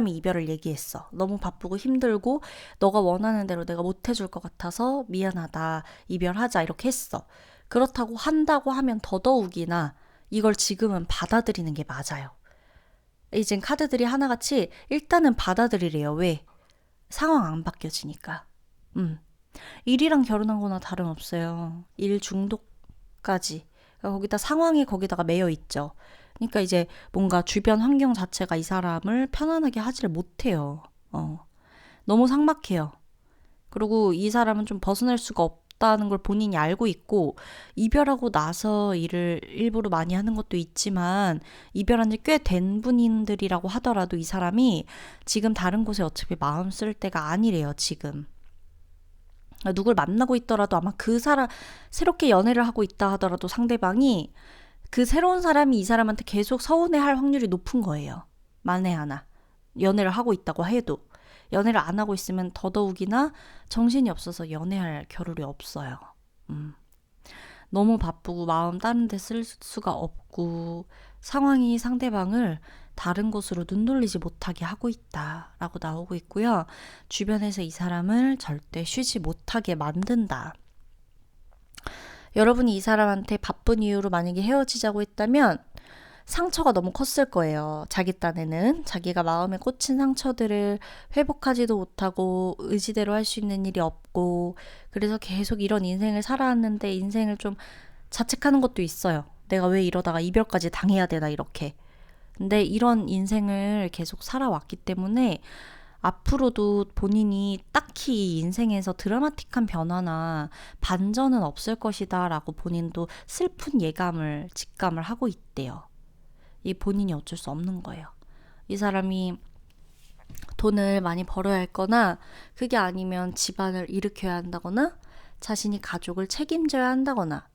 이별을 얘기했어. 너무 바쁘고 힘들고 너가 원하는 대로 내가 못 해줄 것 같아서 미안하다, 이별하자, 이렇게 했어. 그렇다고 한다고 하면 더더욱이나 이걸 지금은 받아들이는 게 맞아요. 이젠 카드들이 하나같이 일단은 받아들이래요. 왜? 상황 안 바뀌어지니까. 일이랑 결혼한 거나 다름없어요. 일 중독까지. 그러니까 거기다 상황이 거기다가 매여 있죠. 그러니까 이제 뭔가 주변 환경 자체가 이 사람을 편안하게 하지를 못해요. 너무 삭막해요. 그리고 이 사람은 좀 벗어날 수가 없다는 걸 본인이 알고 있고, 이별하고 나서 일을 일부러 많이 하는 것도 있지만, 이별한 지 꽤 된 분들이라고 하더라도 이 사람이 지금 다른 곳에 어차피 마음 쓸 때가 아니래요, 지금. 누굴 만나고 있더라도 아마 그 사람, 새롭게 연애를 하고 있다 하더라도 상대방이 그 새로운 사람이 이 사람한테 계속 서운해할 확률이 높은 거예요. 만에 하나 연애를 하고 있다고 해도. 연애를 안 하고 있으면 더더욱이나 정신이 없어서 연애할 겨를이 없어요. 너무 바쁘고 마음 다른 데 쓸 수가 없고, 상황이 상대방을 다른 곳으로 눈 돌리지 못하게 하고 있다라고 나오고 있고요. 주변에서 이 사람을 절대 쉬지 못하게 만든다. 여러분이 이 사람한테 바쁜 이유로 만약에 헤어지자고 했다면 상처가 너무 컸을 거예요. 자기 딴에는 자기가 마음에 꽂힌 상처들을 회복하지도 못하고 의지대로 할 수 있는 일이 없고, 그래서 계속 이런 인생을 살아왔는데 인생을 좀 자책하는 것도 있어요. 내가 왜 이러다가 이별까지 당해야 되나, 이렇게. 근데 이런 인생을 계속 살아왔기 때문에 앞으로도 본인이 딱히 인생에서 드라마틱한 변화나 반전은 없을 것이다 라고 본인도 슬픈 직감을 하고 있대요. 이 본인이 어쩔 수 없는 거예요. 이 사람이 돈을 많이 벌어야 했거나 그게 아니면 집안을 일으켜야 한다거나 자신이 가족을 책임져야 한다거나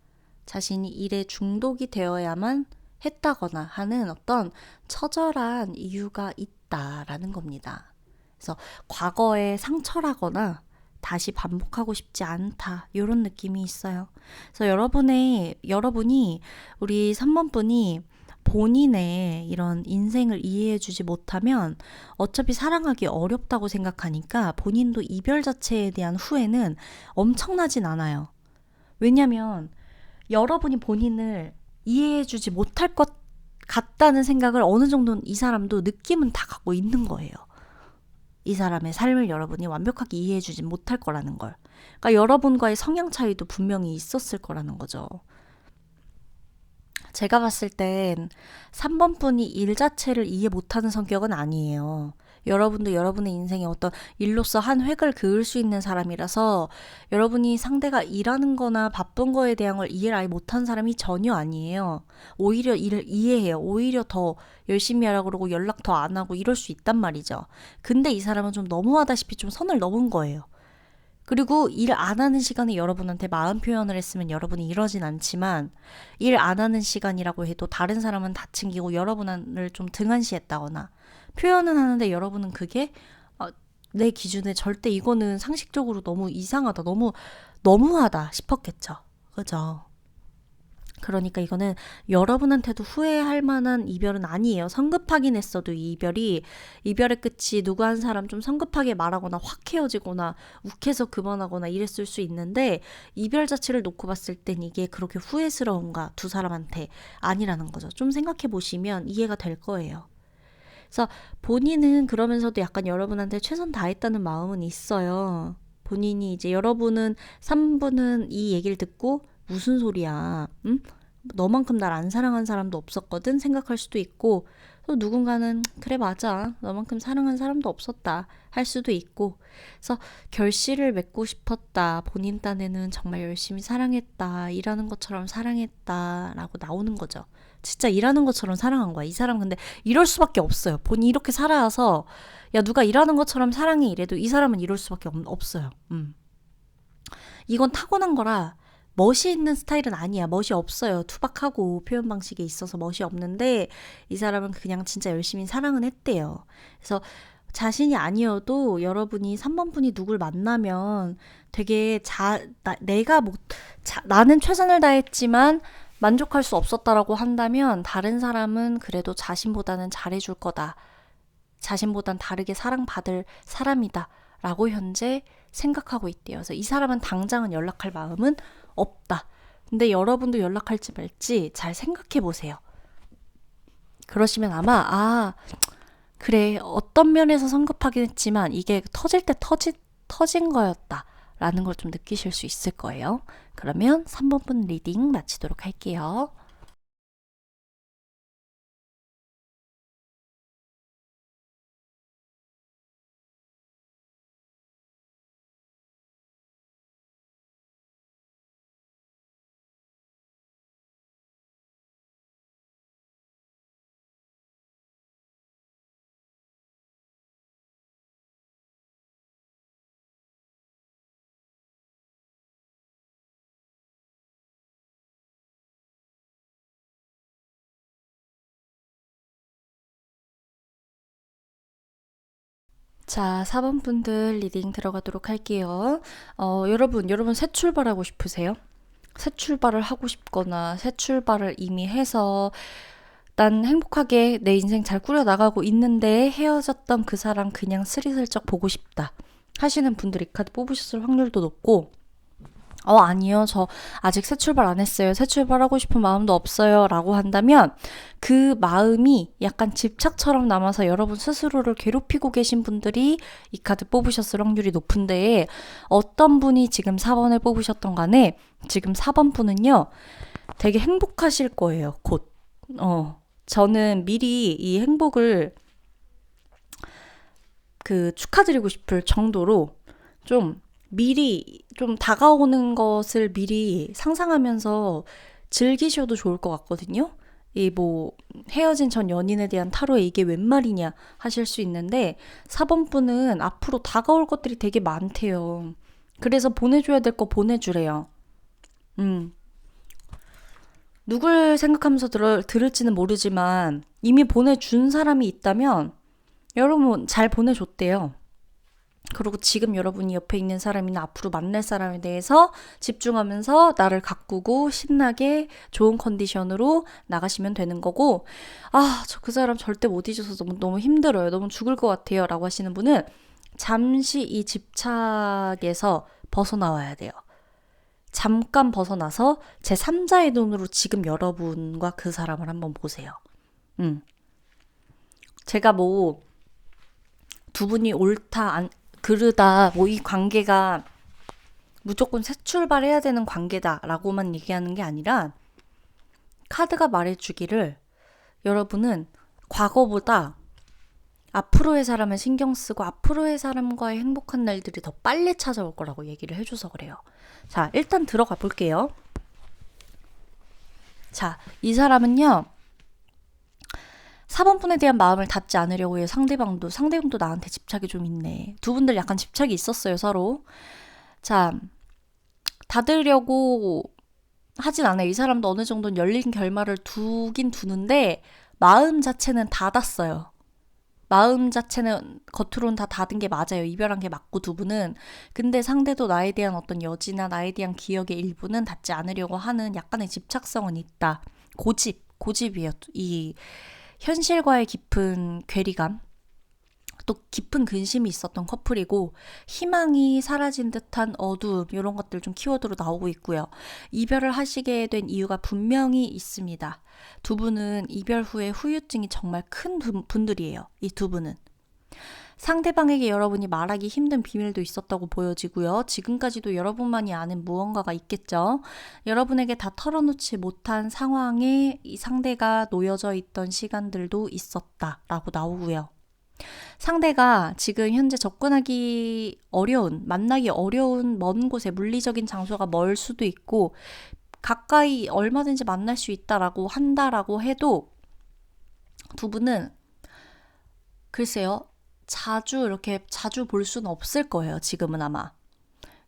자신이 일에 중독이 되어야만 했다거나 하는 어떤 처절한 이유가 있다라는 겁니다. 그래서 과거의 상처라거나 다시 반복하고 싶지 않다 이런 느낌이 있어요. 그래서 여러분이 우리 3번 분이 본인의 이런 인생을 이해해주지 못하면 어차피 사랑하기 어렵다고 생각하니까 본인도 이별 자체에 대한 후회는 엄청나진 않아요. 왜냐면 여러분이 본인을 이해해주지 못할 것 같다는 생각을 어느 정도는 이 사람도 느낌은 다 갖고 있는 거예요. 이 사람의 삶을 여러분이 완벽하게 이해해주지 못할 거라는 걸. 그러니까 여러분과의 성향 차이도 분명히 있었을 거라는 거죠. 제가 봤을 땐 3번 분이 일 자체를 이해 못하는 성격은 아니에요. 여러분도 여러분의 인생에 어떤 일로서 한 획을 그을 수 있는 사람이라서 여러분이 상대가 일하는 거나 바쁜 거에 대한 걸 이해를 아예 못하는 사람이 전혀 아니에요. 오히려 일을 이해해요. 오히려 더 열심히 하라고 그러고 연락 더 안 하고 이럴 수 있단 말이죠. 근데 이 사람은 좀 너무하다시피 좀 선을 넘은 거예요. 그리고 일 안 하는 시간에 여러분한테 마음 표현을 했으면 여러분이 이러진 않지만 일 안 하는 시간이라고 해도 다른 사람은 다 챙기고 여러분을 좀 등한시했다거나 표현은 하는데 여러분은 그게 내 기준에 절대 이거는 상식적으로 너무 이상하다, 너무하다 싶었겠죠. 그죠? 그러니까 이거는 여러분한테도 후회할 만한 이별은 아니에요. 성급하긴 했어도 이 이별의 끝이 누구 한 사람 좀 성급하게 말하거나 확 헤어지거나 욱해서 그만하거나 이랬을 수 있는데 이별 자체를 놓고 봤을 땐 이게 그렇게 후회스러운가 두 사람한테 아니라는 거죠. 좀 생각해 보시면 이해가 될 거예요. 그래서 본인은 그러면서도 약간 여러분한테 최선 다했다는 마음은 있어요. 본인이 이제 여러분은 3분은 이 얘기를 듣고 무슨 소리야? 응? 너만큼 날 안 사랑한 사람도 없었거든 생각할 수도 있고 또 누군가는 그래 맞아 너만큼 사랑한 사람도 없었다 할 수도 있고 그래서 결실을 맺고 싶었다 본인 딴에는 정말 열심히 사랑했다 일하는 것처럼 사랑했다 라고 나오는 거죠. 진짜 일하는 것처럼 사랑한 거야. 이 사람 근데 이럴 수밖에 없어요. 본인이 이렇게 살아서 야 누가 일하는 것처럼 사랑해 이래도 이 사람은 이럴 수밖에 없어요. 이건 타고난 거라 멋이 있는 스타일은 아니야. 멋이 없어요. 투박하고 표현 방식에 있어서 멋이 없는데 이 사람은 그냥 진짜 열심히 사랑은 했대요. 그래서 자신이 아니어도 여러분이 3번 분이 누굴 만나면 되게 나는 최선을 다했지만 만족할 수 없었다라고 한다면 다른 사람은 그래도 자신보다는 잘해줄 거다. 자신보단 다르게 사랑받을 사람이다. 라고 현재 생각하고 있대요. 그래서 이 사람은 당장은 연락할 마음은 없다. 근데 여러분도 연락할지 말지 잘 생각해 보세요. 그러시면 아마 그래 어떤 면에서 성급하긴 했지만 이게 터질 때 터진 거였다. 라는 걸 좀 느끼실 수 있을 거예요. 그러면 3번 분 리딩 마치도록 할게요. 자, 4번 분들 리딩 들어가도록 할게요. 여러분 새 출발하고 싶으세요? 새 출발을 하고 싶거나 새 출발을 이미 해서 난 행복하게 내 인생 잘 꾸려나가고 있는데 헤어졌던 그 사람 그냥 스리슬쩍 보고 싶다 하시는 분들이 카드 뽑으셨을 확률도 높고 아니요. 저 아직 새 출발 안 했어요. 새 출발하고 싶은 마음도 없어요. 라고 한다면 그 마음이 약간 집착처럼 남아서 여러분 스스로를 괴롭히고 계신 분들이 이 카드 뽑으셨을 확률이 높은데 어떤 분이 지금 4번을 뽑으셨던 간에 지금 4번 분은요. 되게 행복하실 거예요. 곧. 저는 미리 이 행복을 축하드리고 싶을 정도로 좀 미리 좀 다가오는 것을 미리 상상하면서 즐기셔도 좋을 것 같거든요. 이 헤어진 전 연인에 대한 타로에 이게 웬 말이냐 하실 수 있는데 4번 분은 앞으로 다가올 것들이 되게 많대요. 그래서 보내줘야 될 거 보내주래요. 누굴 생각하면서 들을지는 모르지만 이미 보내준 사람이 있다면 여러분 잘 보내줬대요. 그리고 지금 여러분이 옆에 있는 사람이나 앞으로 만날 사람에 대해서 집중하면서 나를 가꾸고 신나게 좋은 컨디션으로 나가시면 되는 거고, 저 그 사람 절대 못 잊어서 너무 힘들어요. 너무 죽을 것 같아요. 라고 하시는 분은 잠시 이 집착에서 벗어나와야 돼요. 잠깐 벗어나서 제3자의 눈으로 지금 여러분과 그 사람을 한번 보세요. 제가 두 분이 옳다, 그르다, 이 관계가 무조건 새 출발해야 되는 관계다라고만 얘기하는 게 아니라 카드가 말해주기를 여러분은 과거보다 앞으로의 사람을 신경 쓰고 앞으로의 사람과의 행복한 날들이 더 빨리 찾아올 거라고 얘기를 해줘서 그래요. 자, 일단 들어가 볼게요. 자, 이 사람은요. 4번 분에 대한 마음을 닫지 않으려고 해요. 상대방도 나한테 집착이 좀 있네. 두 분들 약간 집착이 있었어요, 서로. 자, 닫으려고 하진 않아요. 이 사람도 어느 정도는 열린 결말을 두긴 두는데 마음 자체는 닫았어요. 마음 자체는 겉으로는 다 닫은 게 맞아요. 이별한 게 맞고 두 분은. 근데 상대도 나에 대한 어떤 여지나 나에 대한 기억의 일부는 닫지 않으려고 하는 약간의 집착성은 있다. 고집이에요. 이 현실과의 깊은 괴리감, 또 깊은 근심이 있었던 커플이고 희망이 사라진 듯한 어두움 이런 것들 좀 키워드로 나오고 있고요. 이별을 하시게 된 이유가 분명히 있습니다. 두 분은 이별 후에 후유증이 정말 큰 분들이에요. 이 두 분은. 상대방에게 여러분이 말하기 힘든 비밀도 있었다고 보여지고요. 지금까지도 여러분만이 아는 무언가가 있겠죠. 여러분에게 다 털어놓지 못한 상황에 이 상대가 놓여져 있던 시간들도 있었다라고 나오고요. 상대가 지금 현재 접근하기 어려운, 만나기 어려운 먼 곳에 물리적인 장소가 멀 수도 있고 가까이 얼마든지 만날 수 있다라고 한다라고 해도 두 분은 글쎄요. 자주 볼 수는 없을 거예요. 지금은 아마.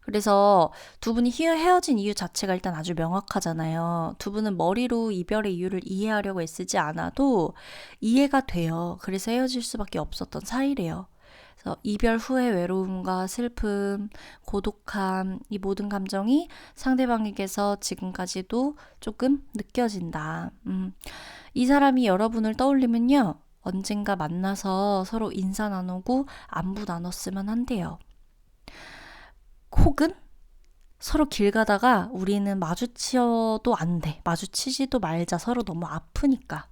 그래서 두 분이 헤어진 이유 자체가 일단 아주 명확하잖아요. 두 분은 머리로 이별의 이유를 이해하려고 애쓰지 않아도 이해가 돼요. 그래서 헤어질 수밖에 없었던 사이래요. 그래서 이별 후의 외로움과 슬픔, 고독함, 이 모든 감정이 상대방에게서 지금까지도 조금 느껴진다. 이 사람이 여러분을 떠올리면요. 언젠가 만나서 서로 인사 나누고 안부 나눴으면 한대요. 혹은 서로 길 가다가 우리는 마주치어도 안 돼. 마주치지도 말자. 서로 너무 아프니까.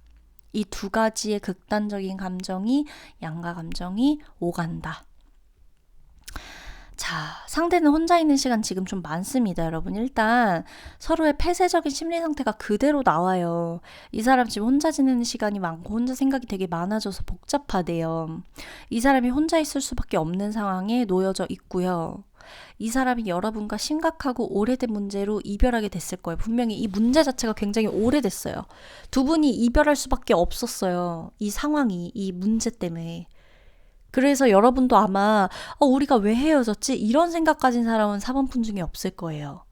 이 두 가지의 극단적인 감정이 양가 감정이 오간다. 자, 상대는 혼자 있는 시간 지금 좀 많습니다, 여러분. 일단 서로의 폐쇄적인 심리 상태가 그대로 나와요. 이 사람 지금 혼자 지내는 시간이 많고 혼자 생각이 되게 많아져서 복잡하대요. 이 사람이 혼자 있을 수밖에 없는 상황에 놓여져 있고요. 이 사람이 여러분과 심각하고 오래된 문제로 이별하게 됐을 거예요. 분명히 이 문제 자체가 굉장히 오래됐어요. 두 분이 이별할 수밖에 없었어요. 이 상황이, 이 문제 때문에. 그래서 여러분도 아마 우리가 왜 헤어졌지? 이런 생각 가진 사람은 4번 분 중에 없을 거예요.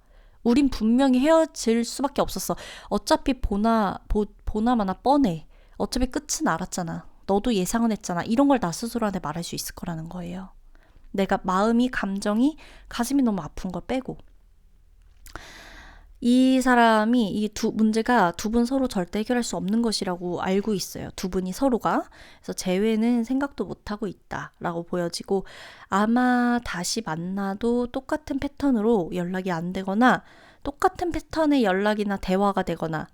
우린 분명히 헤어질 수밖에 없었어. 어차피 보나마나 뻔해. 어차피 끝은 알았잖아. 너도 예상은 했잖아. 이런 걸 나 스스로한테 말할 수 있을 거라는 거예요. 내가 마음이, 감정이, 가슴이 너무 아픈 걸 빼고. 이 사람이 이 문제가 두 분 서로 절대 해결할 수 없는 것이라고 알고 있어요. 두 분이 서로가. 그래서 재회는 생각도 못하고 있다라고 보여지고 아마 다시 만나도 똑같은 패턴으로 연락이 안 되거나 똑같은 패턴의 연락이나 대화가 되거나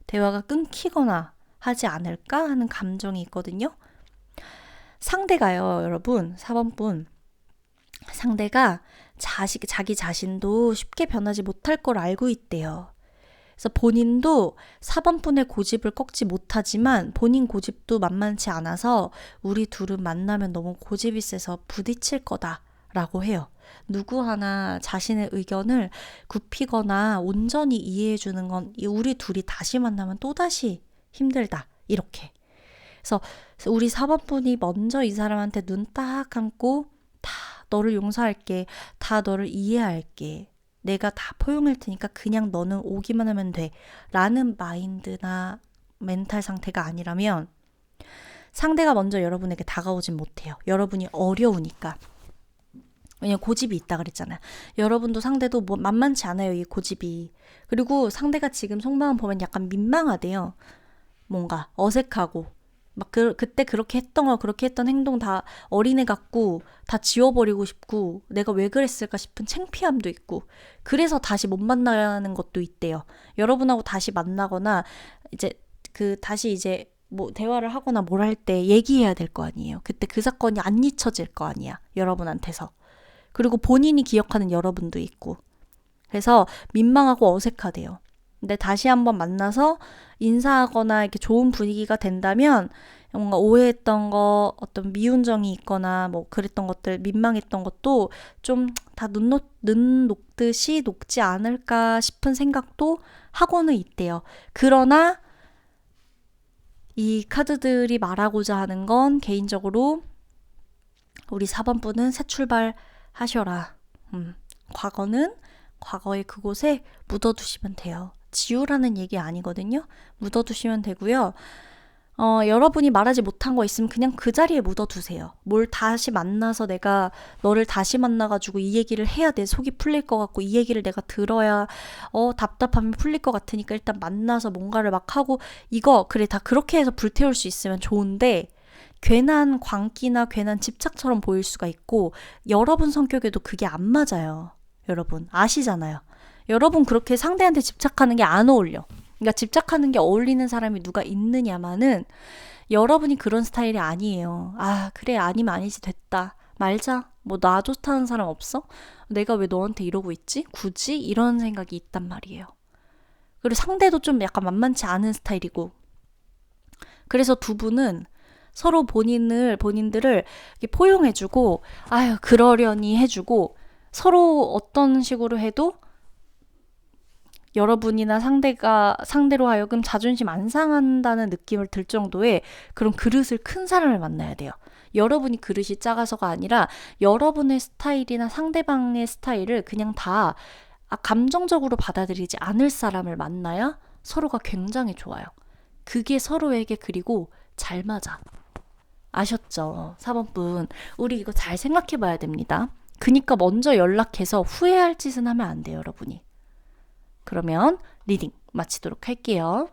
대화가 끊기거나 하지 않을까 하는 감정이 있거든요. 상대가요, 여러분, 4번 분. 상대가 자기 자신도 쉽게 변하지 못할 걸 알고 있대요. 그래서 본인도 4번분의 고집을 꺾지 못하지만 본인 고집도 만만치 않아서 우리 둘은 만나면 너무 고집이 세서 부딪힐 거다라고 해요. 누구 하나 자신의 의견을 굽히거나 온전히 이해해주는 건 우리 둘이 다시 만나면 또다시 힘들다. 이렇게. 그래서 우리 4번분이 먼저 이 사람한테 눈 딱 감고 다 너를 용서할게. 다 너를 이해할게. 내가 다 포용할 테니까 그냥 너는 오기만 하면 돼. 라는 마인드나 멘탈 상태가 아니라면 상대가 먼저 여러분에게 다가오진 못해요. 여러분이 어려우니까. 왜냐면 고집이 있다 그랬잖아요. 여러분도 상대도 뭐 만만치 않아요. 이 고집이. 그리고 상대가 지금 속마음 보면 약간 민망하대요. 뭔가 어색하고. 막 그때 그렇게 했던 거 그렇게 했던 행동 다 어린애 같고 다 지워버리고 싶고 내가 왜 그랬을까 싶은 창피함도 있고 그래서 다시 못 만나는 것도 있대요. 여러분하고 다시 만나거나 이제 다시 이제 뭐 대화를 하거나 뭘 할 때 얘기해야 될 거 아니에요. 그때 그 사건이 안 잊혀질 거 아니야. 여러분한테서. 그리고 본인이 기억하는 여러분도 있고 그래서 민망하고 어색하대요. 근데 다시 한번 만나서 인사하거나 이렇게 좋은 분위기가 된다면 뭔가 오해했던 거, 어떤 미운 정이 있거나 뭐 그랬던 것들, 민망했던 것도 좀 다 눈 녹듯이 녹지 않을까 싶은 생각도 하고는 있대요. 그러나 이 카드들이 말하고자 하는 건 개인적으로 우리 4번분은 새 출발 하셔라. 과거는 과거의 그곳에 묻어두시면 돼요. 지우라는 얘기 아니거든요. 묻어두시면 되고요. 여러분이 말하지 못한 거 있으면 그냥 그 자리에 묻어두세요. 뭘 다시 만나서 내가 너를 다시 만나가지고 이 얘기를 해야 내 속이 풀릴 것 같고 이 얘기를 내가 들어야 답답함이 풀릴 것 같으니까 일단 만나서 뭔가를 막 하고 이거 그래 다 그렇게 해서 불태울 수 있으면 좋은데 괜한 광기나 괜한 집착처럼 보일 수가 있고 여러분 성격에도 그게 안 맞아요. 여러분 아시잖아요. 여러분 그렇게 상대한테 집착하는 게 안 어울려. 그러니까 집착하는 게 어울리는 사람이 누가 있느냐마는 여러분이 그런 스타일이 아니에요. 아 그래 아니면 아니지 됐다. 말자. 뭐 나 좋다는 사람 없어? 내가 왜 너한테 이러고 있지? 굳이? 이런 생각이 있단 말이에요. 그리고 상대도 좀 약간 만만치 않은 스타일이고 그래서 두 분은 서로 본인들을 이렇게 포용해주고 아유 그러려니 해주고 서로 어떤 식으로 해도 여러분이나 상대로 하여금 자존심 안 상한다는 느낌을 들 정도의 그런 그릇을 큰 사람을 만나야 돼요. 여러분이 그릇이 작아서가 아니라 여러분의 스타일이나 상대방의 스타일을 그냥 다 감정적으로 받아들이지 않을 사람을 만나야 서로가 굉장히 좋아요. 그게 서로에게 그리고 잘 맞아. 아셨죠? 4번분. 우리 이거 잘 생각해 봐야 됩니다. 그니까 먼저 연락해서 후회할 짓은 하면 안 돼요, 여러분이. 그러면 리딩 마치도록 할게요.